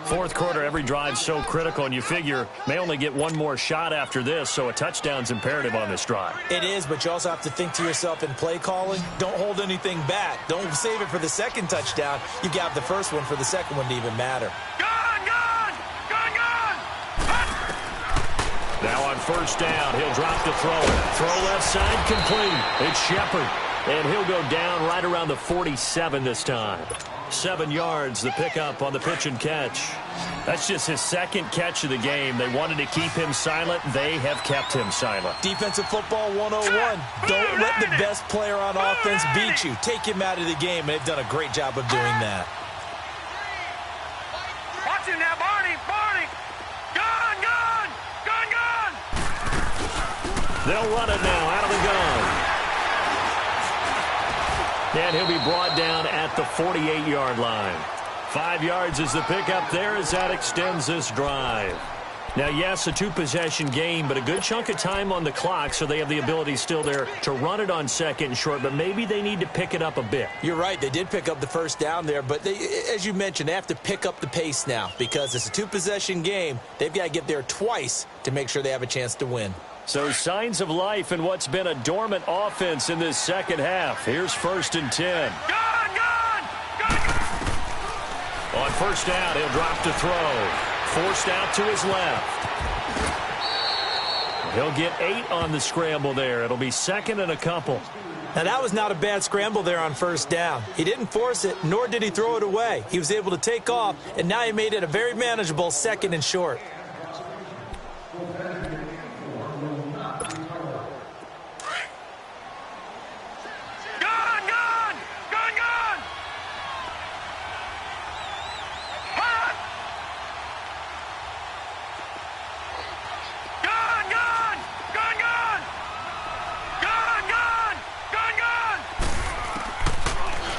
Fourth quarter, every drive so critical, and you figure may only get one more shot after this, so a touchdown's imperative on this drive. It is, but you also have to think to yourself in play calling, don't hold anything back. Don't save it for the second touchdown. You got the first one for the second one to even matter. Gone! Now on first down, he'll drop to throw it. Throw left side complete. It's Shepard, and he'll go down right around the 47 this time. 7 yards, the pickup on the pitch and catch. That's just his second catch of the game. They wanted to keep him silent. They have kept him silent. Defensive football 101. Don't let the best player on offense beat you. Take him out of the game, and they've done a great job of doing that. Watch him now, Barney! Gone! They'll run it now out of the gun. And he'll be brought down at the 48-yard line. 5 yards is the pickup there as that extends this drive. Now, yes, a two-possession game, but a good chunk of time on the clock, so they have the ability still there to run it on second and short, but maybe they need to pick it up a bit. You're right. They did pick up the first down there, but they, as you mentioned, they have to pick up the pace now because it's a two-possession game. They've got to get there twice to make sure they have a chance to win. So signs of life in what's been a dormant offense in this second half. Here's 1st and 10. Gone! On first down, he'll drop to throw. Forced out to his left. He'll get 8 on the scramble there. It'll be second and a couple. Now, that was not a bad scramble there on first down. He didn't force it, nor did he throw it away. He was able to take off, and now he made it a very manageable second and short.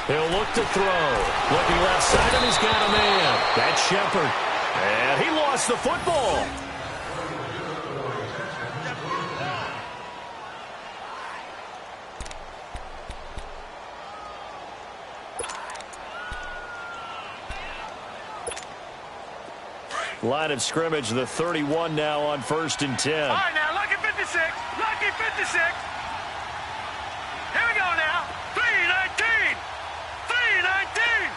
He'll look to throw. Looking left side, and he's got a man. That's Shepard. And he lost the football. Line of scrimmage, the 31 now on 1st and 10. All right, now, lucky 56. Lucky 56. Here we go now. 3-19. 3-19.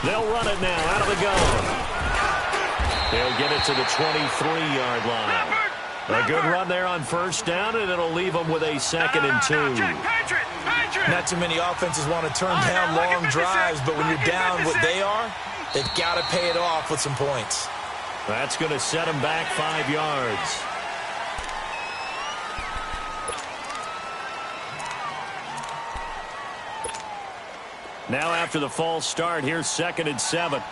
They'll run it now out of the gun. They'll get it to the 23-yard line. A good run there on first down, and it'll leave them with a 2nd and 2. Not too many offenses want to turn down long drives, but when you're down what they are, they've got to pay it off with some points. That's going to set them back 5 yards. Now after the false start, here's 2nd and 7. All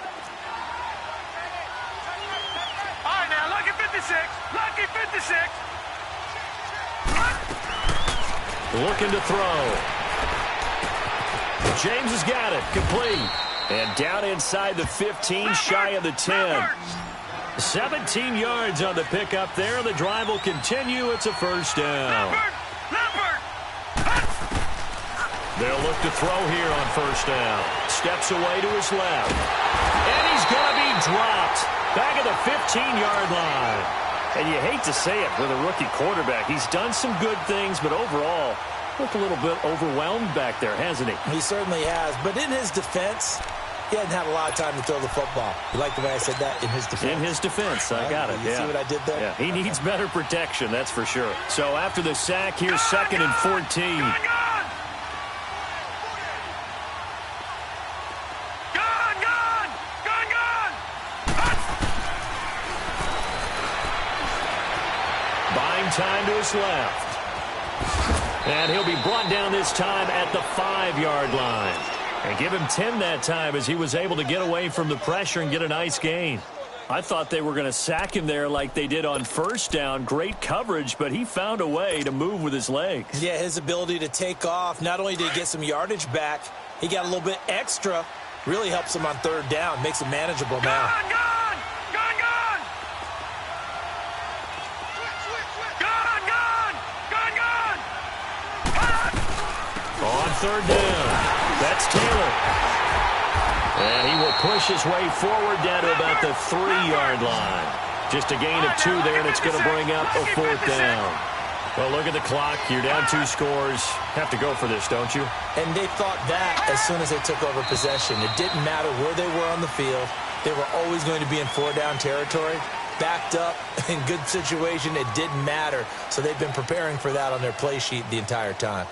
right, now, lucky 56. Lucky 56. Looking to throw. James has got it. Complete. And down inside the 15, shy of the 10. 17 yards on the pickup there. The drive will continue. It's a first down. They'll look to throw here on first down. Steps away to his left. And he's going to be dropped. Back at the 15-yard line. And you hate to say it with a rookie quarterback. He's done some good things, but overall, looked a little bit overwhelmed back there, hasn't he? He certainly has. But in his defense, he hadn't had a lot of time to throw the football. You like the way I said that? In his defense. In his defense. I got it. You see what I did there? Yeah, he needs better protection, that's for sure. So after the sack, here's 2nd and 14. Time to his left. And he'll be brought down this time at the 5-yard line. And give him 10 that time as he was able to get away from the pressure and get a nice gain. I thought they were going to sack him there like they did on first down. Great coverage, but he found a way to move with his legs. Yeah, his ability to take off, not only did he get some yardage back, he got a little bit extra. Really helps him on third down, makes it manageable now. Gone! Gone! Gone! Gone! Gone! Gone! Gone! On third down, that's Taylor. And he will push his way forward down to about the 3-yard line. Just a gain of 2 there, and it's going to bring up a 4th down. Well, look at the clock. You're down 2 scores. Have to go for this, don't you? And they thought that as soon as they took over possession. It didn't matter where they were on the field. They were always going to be in 4-down territory. Backed up, in good situation, it didn't matter. So they've been preparing for that on their play sheet the entire time.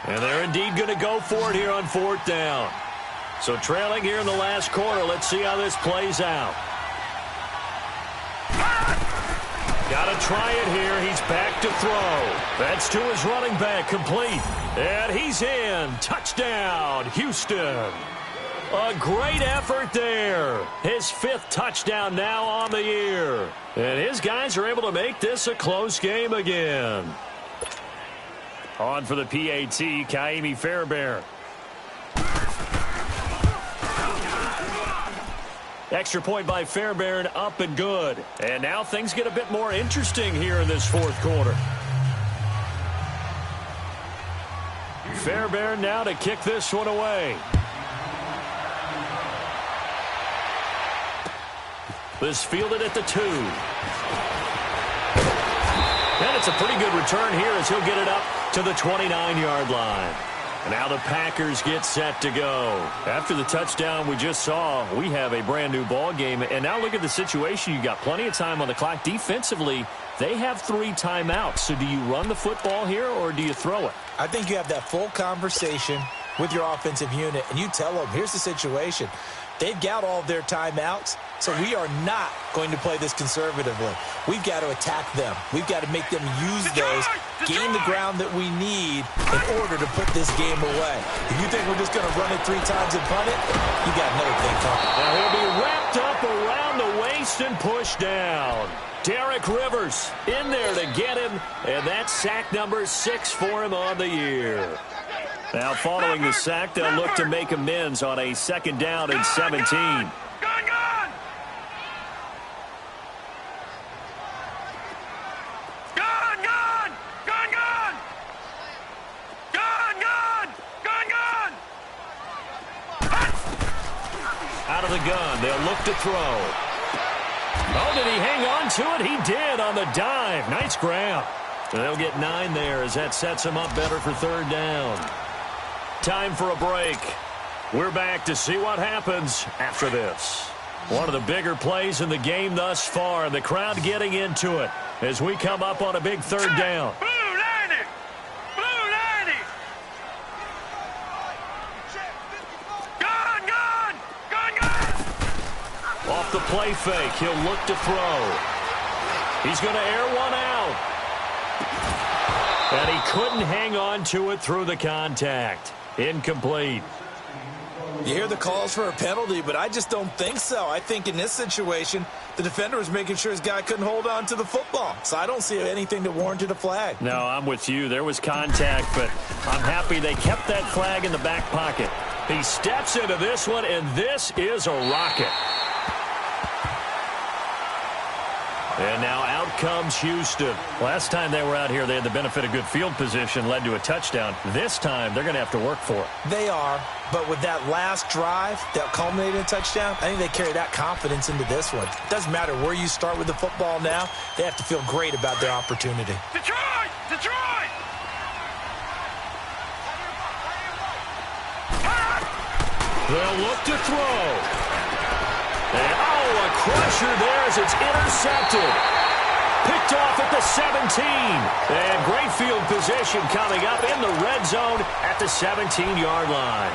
And they're indeed going to go for it here on 4th down. So trailing here in the last quarter. Let's see how this plays out. Got to try it here. He's back to throw. That's to his running back, complete. And he's in. Touchdown, Houston. A great effort there. His 5th touchdown now on the year. And his guys are able to make this a close game again. On for the PAT, Kaimi Fairbairn. Extra point by Fairbairn, up and good. And now things get a bit more interesting here in this 4th quarter. Fairbairn now to kick this one away. This fielded at the 2. And it's a pretty good return here as he'll get it up to the 29-yard line. And now the Packers get set to go. After the touchdown we just saw, we have a brand new ball game. And now look at the situation. You got plenty of time on the clock. Defensively, they have 3 timeouts. So do you run the football here or do you throw it? I think you have that full conversation with your offensive unit, and you tell them, here's the situation. They've got all of their timeouts, so we are not going to play this conservatively. We've got to attack them. We've got to make them use those, gain the ground that we need in order to put this game away. If you think we're just going to run it 3 times and punt it, you got another thing coming. Now he'll be wrapped up around the waist and pushed down. Derek Rivers in there to get him, and that's sack number 6 for him on the year. Now following the sack, they'll look to make amends on a 2nd down and 17. Gone! Out of the gun, they'll look to throw. Oh, did he hang on to it? He did on the dive. Nice grab. They'll get 9 there as that sets him up better for 3rd down. Time for a break. We're back to see what happens after this. One of the bigger plays in the game thus far, and the crowd getting into it as we come up on a big 3rd down. Blue 90! Blue 90! Gone! Off the play fake, he'll look to throw. He's going to air one out. And he couldn't hang on to it through the contact. Incomplete. You hear the calls for a penalty, but I just don't think so. I think in this situation, the defender was making sure his guy couldn't hold on to the football. So I don't see anything that warranted a flag. No, I'm with you. There was contact, but I'm happy they kept that flag in the back pocket. He steps into this one, and this is a rocket. And now out comes Houston. Last time they were out here, they had the benefit of good field position, led to a touchdown. This time, they're going to have to work for it. They are, but with that last drive that culminated in a touchdown, I think they carry that confidence into this one. Doesn't matter where you start with the football now, they have to feel great about their opportunity. Detroit! They'll look to throw. And, a crusher there as it's intercepted. Picked off at the 17. And great field position coming up in the red zone at the 17-yard line.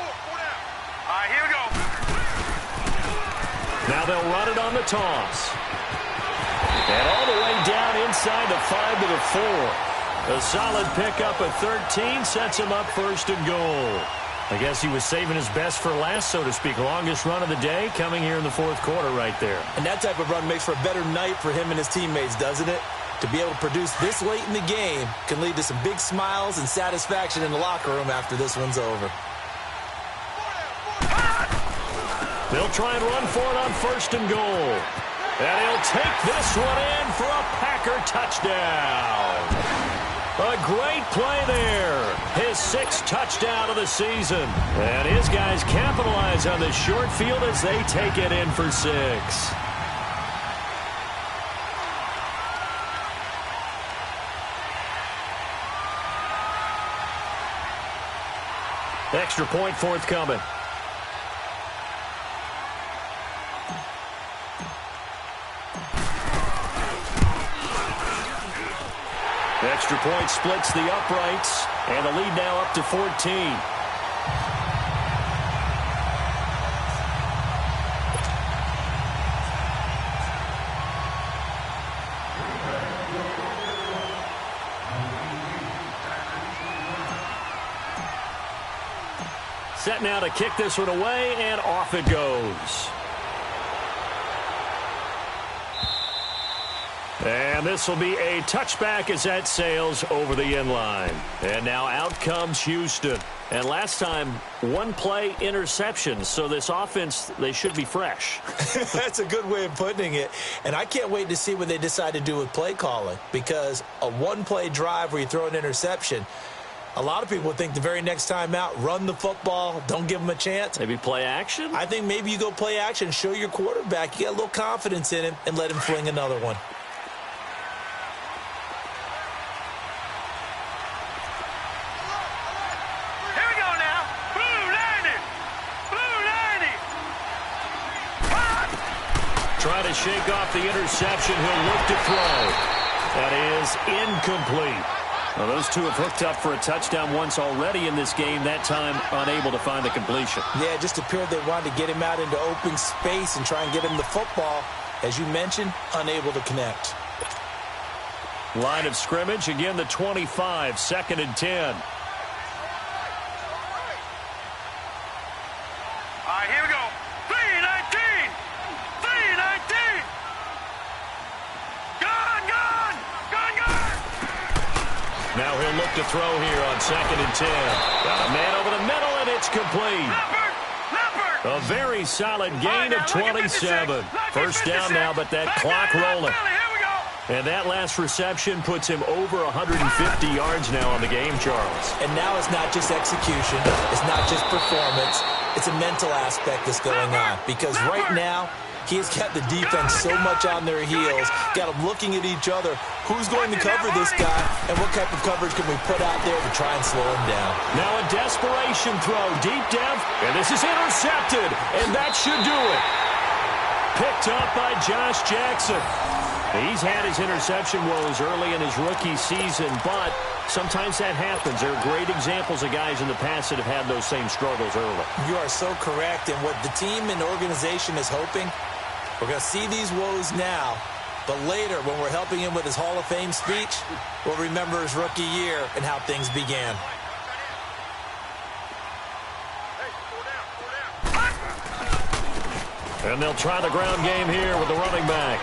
All right, here we go. Now they'll run it on the toss. And all the way down inside the 5 to the 4. A solid pickup of 13 sets him up first and goal. I guess he was saving his best for last, so to speak. Longest run of the day coming here in the fourth quarter right there. And that type of run makes for a better night for him and his teammates, doesn't it? To be able to produce this late in the game can lead to some big smiles and satisfaction in the locker room after this one's over. They'll try and run for it on first and goal. And he'll take this one in for a Packer touchdown. A great play there. His 6th touchdown of the season. And his guys capitalize on this short field as they take it in for 6. Extra point forthcoming. Extra point splits the uprights, and the lead now up to 14. Set now to kick this one away, and off it goes. And this will be a touchback as that sails over the end line. And now out comes Houston. And last time, one play interception. So this offense, they should be fresh. That's a good way of putting it. And I can't wait to see what they decide to do with play calling. Because a one-play drive where you throw an interception, a lot of people think the very next time out, run the football, don't give them a chance. Maybe play action? I think maybe you go play action, show your quarterback, you got a little confidence in him, and let him fling another one. Trying to shake off the interception. He'll look to throw. That is incomplete. Well, those two have hooked up for a touchdown once already in this game, that time unable to find the completion. Yeah, it just appeared they wanted to get him out into open space and try and get him the football. As you mentioned, unable to connect. Line of scrimmage, again the 25, 2nd and 10. All right, here we go. 3-19. 3-19. Gone. Now he'll look to throw here on 2nd and 10. Got a man over the middle, and it's complete. Leopard. A very solid gain of 27. First down now, but that clock rolling. And that last reception puts him over 150 yards now on the game, Charles. And now it's not just execution. It's not just performance. It's a mental aspect that's going on. Because right now, he has got the defense so much on their heels, got them looking at each other. Who's going to cover this guy, and what type of coverage can we put out there to try and slow him down? Now a desperation throw deep down, and this is intercepted, and that should do it. Picked up by Josh Jackson. He's had his interception woes early in his rookie season, but sometimes that happens. There are great examples of guys in the past that have had those same struggles early. You are so correct, and what the team and organization is hoping, we're going to see these woes now, but later when we're helping him with his Hall of Fame speech, we'll remember his rookie year and how things began. And they'll try the ground game here with the running back.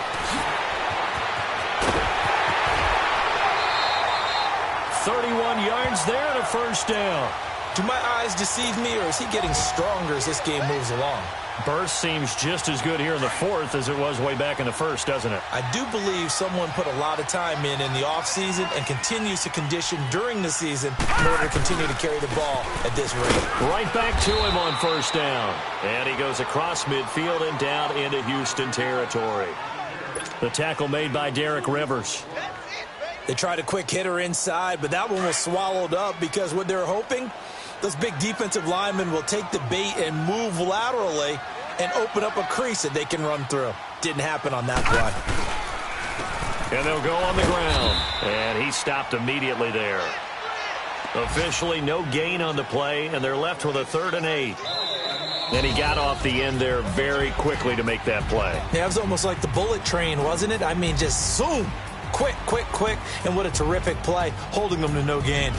31 yards there and a first down. Do my eyes deceive me, or is he getting stronger as this game moves along? Burst seems just as good here in the fourth as it was way back in the first, doesn't it? I do believe someone put a lot of time in the offseason and continues to condition during the season in order to continue to carry the ball at this rate. Right back to him on first down. And he goes across midfield and down into Houston territory. The tackle made by Derek Rivers. They tried a quick hitter inside, but that one was swallowed up because what they're hoping, those big defensive linemen will take the bait and move laterally and open up a crease that they can run through. Didn't happen on that play. And they'll go on the ground. And he stopped immediately there. Officially no gain on the play, and they're left with a 3rd and 8. And he got off the end there very quickly to make that play. Yeah, it was almost like the bullet train, wasn't it? I mean, just zoom. Quick, quick, quick. And what a terrific play, holding them to no gain.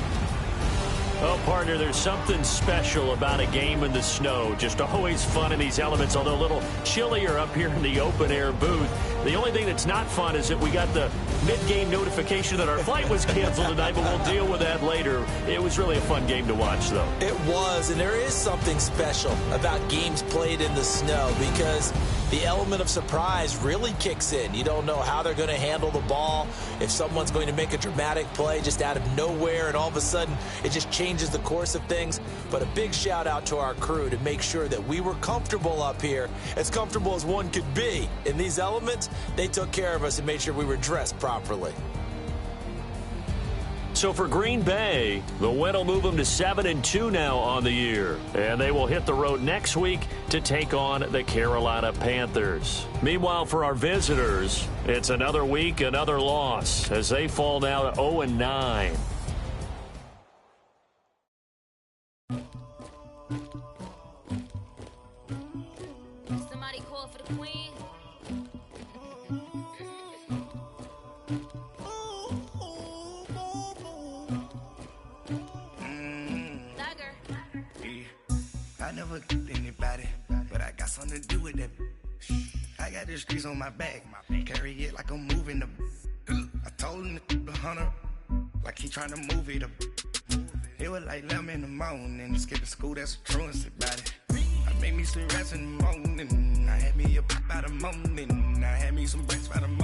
Oh, partner, there's something special about a game in the snow. Just always fun in these elements, although a little chillier up here in the open-air booth. The only thing that's not fun is that we got the mid-game notification that our flight was canceled tonight, but we'll deal with that later. It was really a fun game to watch, though. It was, and there is something special about games played in the snow because the element of surprise really kicks in. You don't know how they're going to handle the ball, if someone's going to make a dramatic play just out of nowhere, and all of a sudden it just changes the course of things. But a big shout out to our crew to make sure that we were comfortable up here, as comfortable as one could be. In these elements, they took care of us and made sure we were dressed properly. So for Green Bay, the win will move them to 7-2 now on the year. And they will hit the road next week to take on the Carolina Panthers. Meanwhile, for our visitors, it's another week, another loss, as they fall now to 0-9. Somebody call for the queen. I never killed anybody, but I got something to do with that. I got the streets on my back, carry it like I'm moving the. I told him the hunter, like he trying to move it up. It was like 11 in the morning, skipping school, that's a truancy about it. I made me some rest in the morning, I had me a pop out of morning, I had me some breaks by the morning.